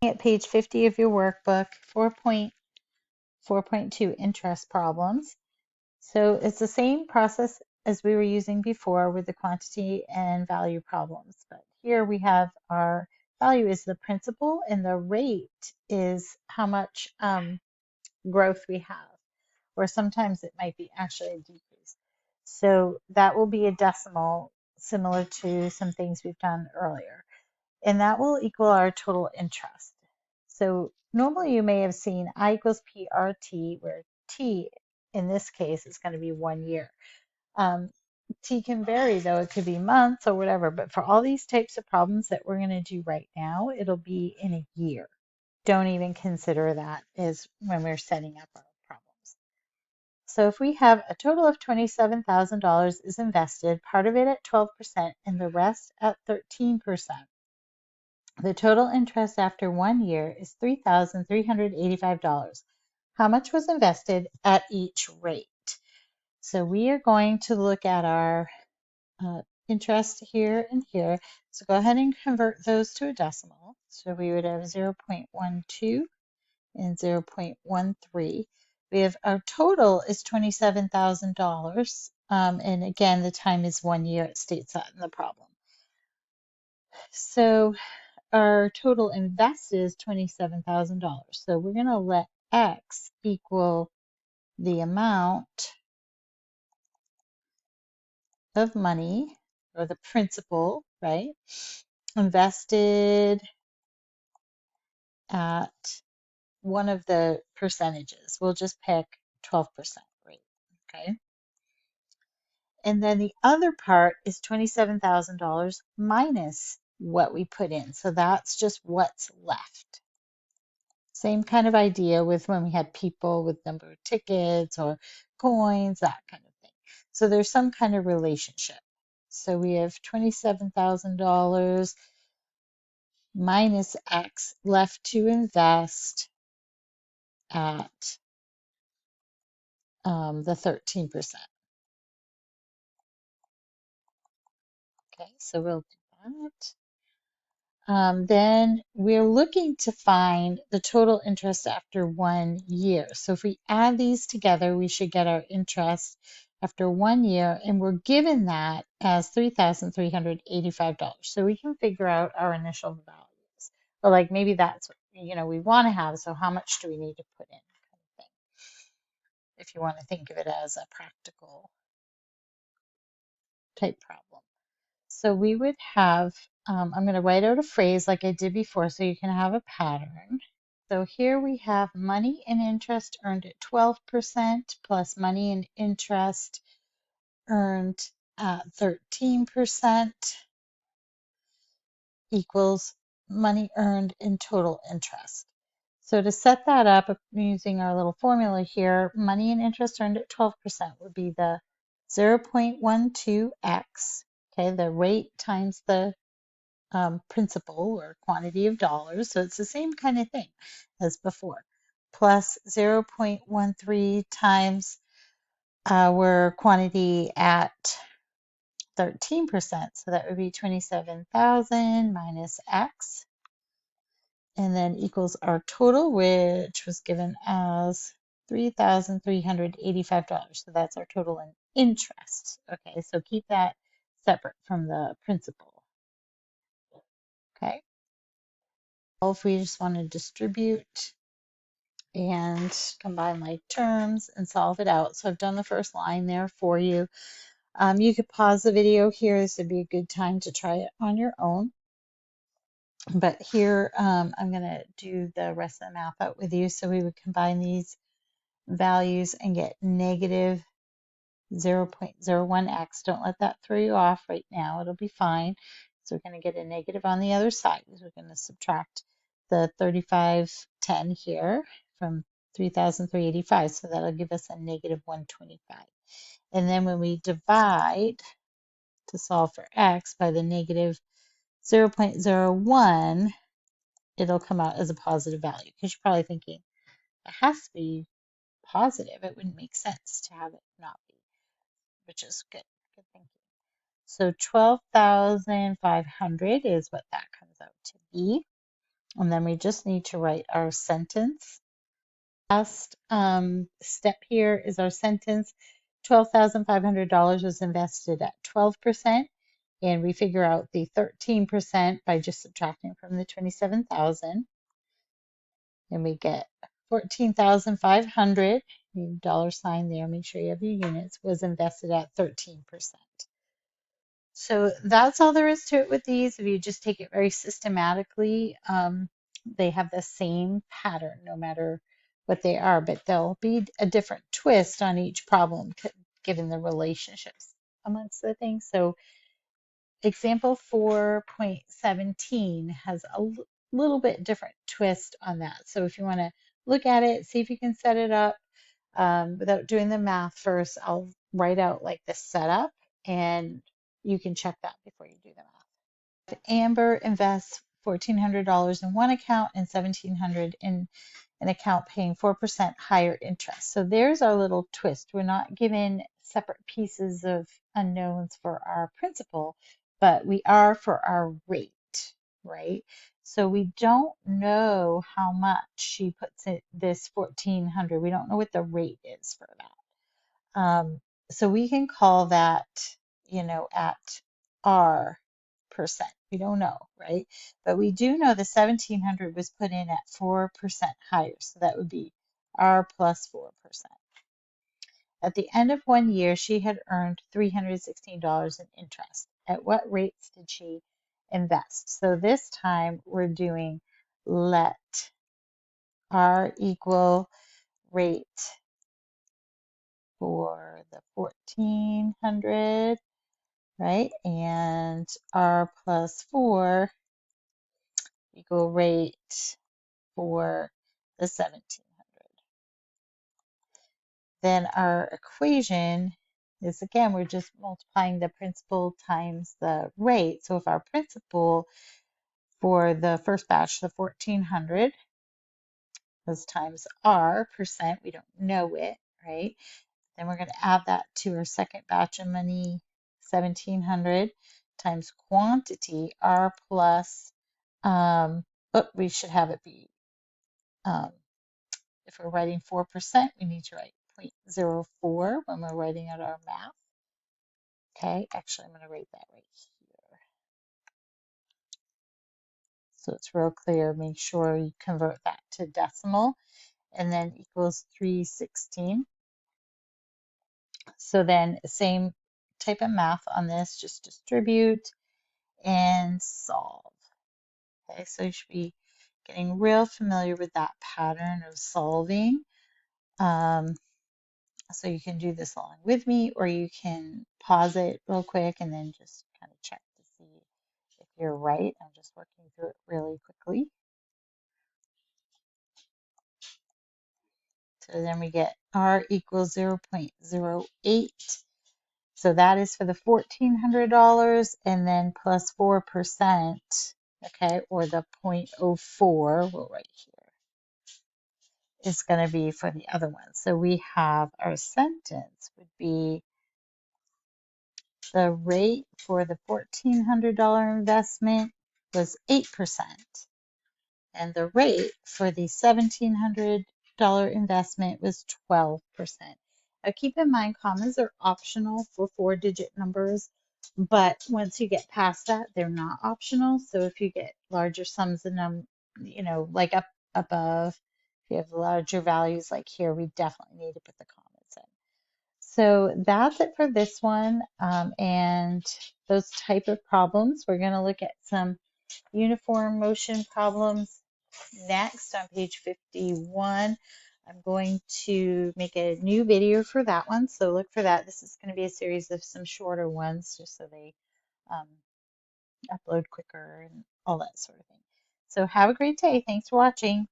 At page 50 of your workbook, 4.4.2 interest problems. So it's the same process as we were using before with the quantity and value problems. But here we have our value is the principal and the rate is how much growth we have. Or sometimes it might be actually a decrease. So that will be a decimal similar to some things we've done earlier. And that will equal our total interest. So normally you may have seen I equals PRT, where T in this case is going to be 1 year. T can vary though, it could be months or whatever, but for all these types of problems that we're going to do right now, it'll be in a year. Don't even consider that as when we're setting up our problems. So if we have a total of $27,000 is invested, part of it at 12% and the rest at 13%. The total interest after 1 year is $3,385. How much was invested at each rate? So we are going to look at our interest here and here. So go ahead and convert those to a decimal. So we would have 0.12 and 0.13. We have our total is $27,000. And again, the time is 1 year. It states that in the problem. So our total invested is $27,000. So we're going to let X equal the amount of money or the principal, right? Invested at one of the percentages. We'll just pick 12% rate, okay? And then the other part is $27,000 minus what we put in. So that's just what's left. Same kind of idea with when we had people with number of tickets or coins, that kind of thing. So there's some kind of relationship. So we have $27,000 minus X left to invest at the 13%. Okay, so we'll do that. Then we're looking to find the total interest after 1 year. So if we add these together, we should get our interest after 1 year, and we're given that as $3,385. So we can figure out our initial values. Or like maybe that's what we want to have, so how much do we need to put in, kind of thing, if you want to think of it as a practical type problem. So we would have, I'm going to write out a phrase like I did before so you can have a pattern. So here we have money and interest earned at 12% plus money and interest earned at 13% equals money earned in total interest. So to set that up using our little formula here, money and interest earned at 12% would be the 0.12x, okay, the rate times the principal or quantity of dollars. So it's the same kind of thing as before, plus 0.13 times our quantity at 13%. So that would be 27,000 minus X, and then equals our total, which was given as $3,385. So that's our total in interest. Okay, so keep that separate from the principal. Okay. If we just want to distribute and combine like terms and solve it out. So I've done the first line there for you. You could pause the video here. This would be a good time to try it on your own. But here I'm going to do the rest of the math out with you. So we would combine these values and get negative 0.01x. Don't let that throw you off right now. It'll be fine. So we're going to get a negative on the other side. So we're going to subtract the 3510 here from 3,385. So that'll give us a negative 125. And then when we divide to solve for x by the negative 0.01, it'll come out as a positive value. Because you're probably thinking, it has to be positive. It wouldn't make sense to have it not be, which is good. Good thinking. So 12,500 is what that comes out to be. And then we just need to write our sentence. Last step here is our sentence. $12,500 was invested at 12%, and we figure out the 13% by just subtracting from the 27,000, and we get 14,500. Dollar sign there, make sure you have your units, was invested at 13%. So that's all there is to it with these. If you just take it very systematically, they have the same pattern no matter what they are, but there'll be a different twist on each problem given the relationships amongst the things. So example 4.17 has a little bit different twist on that. So if you want to look at it, see if you can set it up without doing the math first, I'll write out like the setup and you can check that before you do the math. Amber invests $1,400 in one account and $1,700 in an account paying 4% higher interest. So there's our little twist. We're not given separate pieces of unknowns for our principal, but we are for our rate, right? So we don't know how much she puts in this 1,400. We don't know what the rate is for that. So we can call that, at R percent. We don't know, right? But we do know the 1,700 was put in at 4% higher. So that would be R plus 4%. At the end of 1 year, she had earned $316 in interest. At what rates did she invest? So this time we're doing let R equal rate for the 1,400, right? And R plus 4 equal rate for the 1,700. Then our equation is, again, we're just multiplying the principal times the rate. So if our principal for the first batch, the 1,400, was times R percent, we don't know it, right? Then we're going to add that to our second batch of money, 1,700 times quantity, R plus, we should have it be, if we're writing 4%, we need to write 0.04 when we're writing out our math. Okay, actually, I'm going to write that right here. So it's real clear. Make sure you convert that to decimal, and then equals 316. So then same type of math on this, just distribute and solve. Okay, so you should be getting real familiar with that pattern of solving. So you can do this along with me, or you can pause it real quick and then just kind of check to see if you're right. I'm just working through it really quickly. So then we get R equals 0.08. So that is for the $1,400, and then plus 4%, okay, or the 0.04, we'll write here, is going to be for the other one. So we have our sentence would be the rate for the $1,400 investment was 8%, and the rate for the $1,700 investment was 12%. Now keep in mind, commas are optional for 4-digit numbers, but once you get past that, they're not optional. So if you get larger sums of like up above, if you have larger values like here, we definitely need to put the commas in. So that's it for this one, and those type of problems. We're going to look at some uniform motion problems next on page 51. I'm going to make a new video for that one, so look for that. This is going to be a series of some shorter ones just so they upload quicker and all that sort of thing. So have a great day. Thanks for watching.